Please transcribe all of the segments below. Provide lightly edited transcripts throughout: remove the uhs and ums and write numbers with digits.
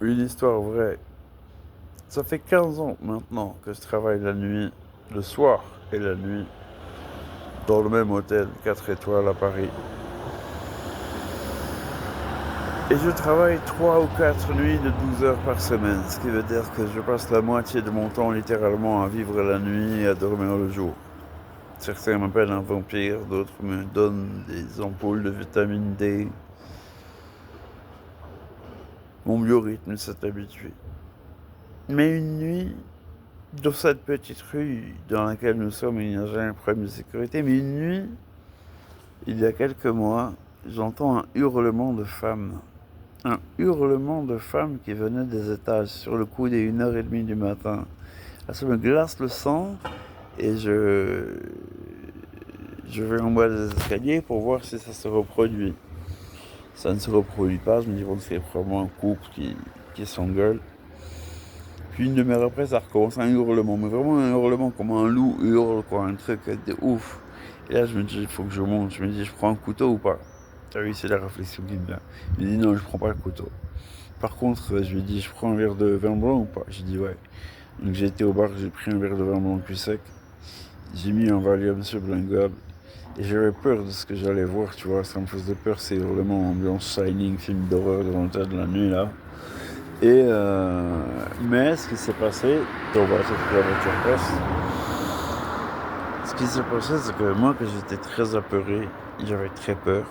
Une histoire vraie. Ça fait 15 ans maintenant que je travaille la nuit, le soir et la nuit, dans le même hôtel 4 étoiles à Paris. Et je travaille 3 ou 4 nuits de 12 heures par semaine, ce qui veut dire que je passe la moitié de mon temps littéralement à vivre la nuit et à dormir le jour. Certains m'appellent un vampire, d'autres me donnent des ampoules de vitamine D. Mon biorhythme s'est habitué. Mais une nuit, dans cette petite rue dans laquelle nous sommes, il n'y a jamais un problème de sécurité, mais une nuit, il y a quelques mois, j'entends un hurlement de femme. Un hurlement de femme qui venait des étages sur le coup des 1h30 du matin. Là, ça me glace le sang et je vais en bas des escaliers pour voir si ça se reproduit. Ça ne se reproduit pas, je me dis bon, c'est probablement un couple qui s'engueule. Puis une demi-heure après, ça recommence un hurlement, mais vraiment un hurlement comme un loup hurle, quoi, un truc de ouf. Et là, je me dis, il faut que je monte. Je me dis, je prends un couteau ou pas? Ah oui, c'est la réflexion qui me vient. Il me dit, non, je prends pas le couteau. Par contre, je lui dis, je prends un verre de vin blanc ou pas? J'ai dit, ouais. Donc j'ai été au bar, j'ai pris un verre de vin blanc plus sec. J'ai mis un Valium sur le gobe. Et j'avais peur de ce que j'allais voir, tu vois. Ça me faisait peur, ces hurlements, ambiance Shining, film d'horreur dans le tas de la nuit, là. Mais ce qui s'est passé, on va chercher la voiture presse. Ce qui s'est passé, c'est que moi, que j'étais très apeuré, j'avais très peur.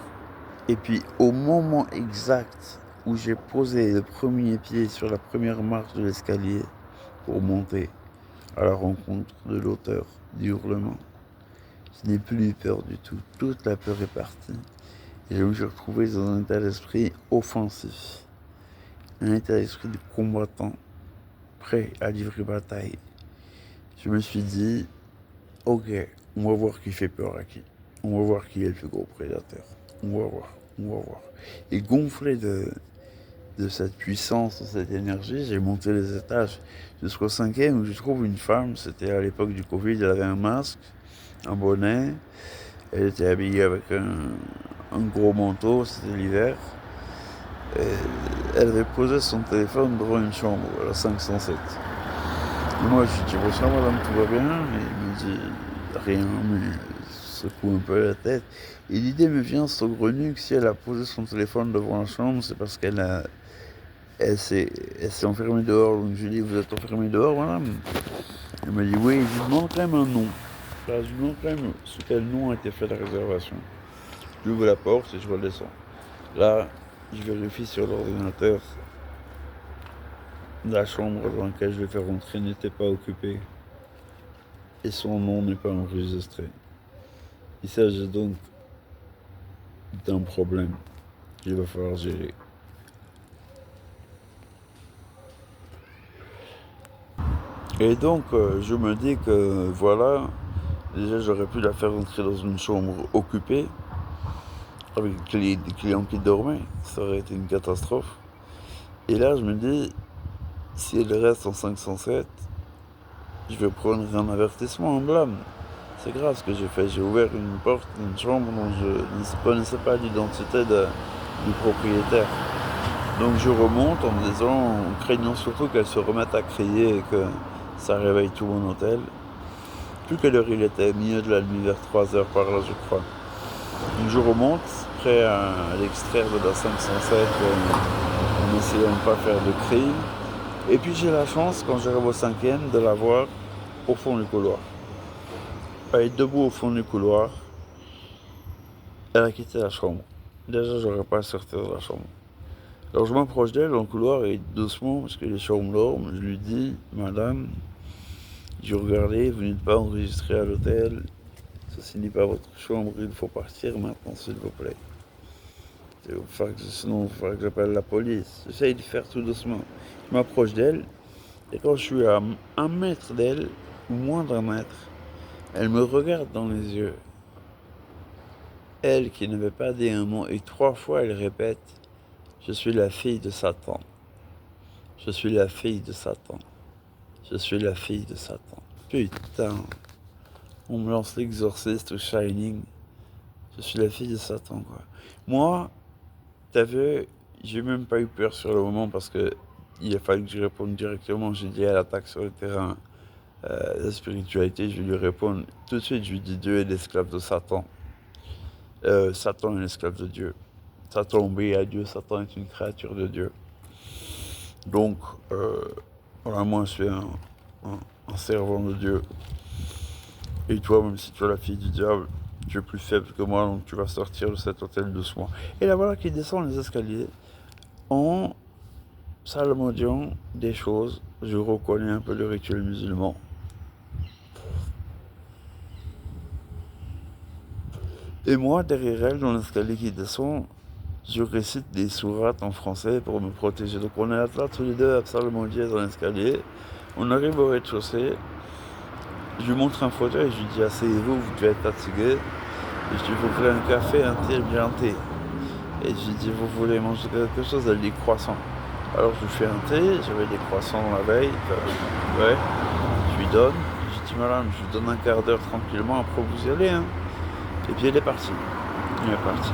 Et puis, au moment exact où j'ai posé le premier pied sur la première marche de l'escalier pour monter à la rencontre de l'auteur du hurlement, je n'ai plus eu peur du tout. Toute la peur est partie. Et je me suis retrouvé dans un état d'esprit offensif, un état d'esprit de combattant, prêt à livrer bataille. Je me suis dit, ok, on va voir qui fait peur à qui. On va voir qui est le plus gros prédateur. On va voir, on va voir. Et gonflé de cette puissance, de cette énergie, j'ai monté les étages jusqu'au cinquième où je trouve une femme, c'était à l'époque du Covid, elle avait un masque, un bonnet, elle était habillée avec un gros manteau, c'était l'hiver. Et elle avait posé son téléphone devant une chambre, à la 507. Et moi, je lui dis, bonsoir madame, tout va bien? Et il me dit, rien, mais secoue un peu la tête. Et l'idée me vient saugrenue que si elle a posé son téléphone devant la chambre, c'est parce elle s'est enfermée dehors. Donc je lui dis, vous êtes enfermée dehors, madame? Elle m'a dit, oui, je lui demande quand même un nom. Là, je lui demande quand même sous quel nom a été faite la réservation. J'ouvre la porte et je redescends. Là, je vérifie sur l'ordinateur. La chambre dans laquelle je vais faire rentrer n'était pas occupée et son nom n'est pas enregistré. Il s'agit donc d'un problème qu'il va falloir gérer. Et donc, je me dis que voilà, déjà j'aurais pu la faire rentrer dans une chambre occupée avec des clients qui dormaient. Ça aurait été une catastrophe. Et là, je me dis, si elle reste en 507, je vais prendre un avertissement, un blâme. C'est grave ce que j'ai fait. J'ai ouvert une porte d'une chambre dont je ne connaissais pas l'identité du propriétaire. Donc je remonte en me disant, en craignant surtout qu'elle se remette à crier et que ça réveille tout mon hôtel. Plus quelle heure il était, milieu de la nuit, vers 3 heures par là, je crois. Donc je remonte, prêt à l'extraire de la 507 en essayant de ne pas faire de cri. Et puis j'ai la chance, quand j'arrive au cinquième, de la voir au fond du couloir. Elle est debout au fond du couloir. Elle a quitté la chambre. Déjà, j'aurais pas à sortir de la chambre. Alors je m'approche d'elle dans le couloir et doucement, parce que les chambres dorment, je lui dis, madame, j'ai regardé, vous n'êtes pas enregistré à l'hôtel, ceci n'est pas votre chambre, il faut partir maintenant, s'il vous plaît. Sinon, il faudra que j'appelle la police. J'essaye de faire tout doucement. Je m'approche d'elle, et quand je suis à 1 mètre d'elle, ou moins d'1 mètre, elle me regarde dans les yeux. Elle qui ne veut pas dire un mot, et 3 fois elle répète, je suis la fille de Satan. Je suis la fille de Satan. Je suis la fille de Satan. Putain, on me lance l'exorciste ou Shining. Je suis la fille de Satan, quoi. Moi, t'as vu, j'ai même pas eu peur sur le moment parce que il a fallu que je réponde directement. J'ai dit à l'attaque sur le terrain, la spiritualité, je vais lui répondre tout de suite. Je lui dis Dieu est l'esclave de Satan. Satan est l'esclave de Dieu. Satan obéit à Dieu, Satan est une créature de Dieu. Donc, voilà, moi je suis un servant de Dieu. Et toi, même si tu es la fille du diable, tu es plus faible que moi, donc tu vas sortir de cet hôtel doucement. Et là voilà qui descend les escaliers en salmodiant des choses. Je reconnais un peu le rituel musulman. Et moi, derrière elle, dans l'escalier qui descend, je récite des sourates en français pour me protéger. Donc on est là tous les deux à psalmodier dans l'escalier. On arrive au rez-de-chaussée. Je lui montre un fauteuil et je lui dis asseyez-vous, vous devez être fatigué. Et je lui dis vous voulez un café, un thé, bien un thé. Et je lui dis vous voulez manger quelque chose, elle dit croissant. Alors je lui fais un thé, j'avais des croissants la veille, ouais, je lui donne. Je lui dis madame, je vous donne un quart d'heure tranquillement, après vous y allez. Hein. Et puis elle est partie. Elle est partie.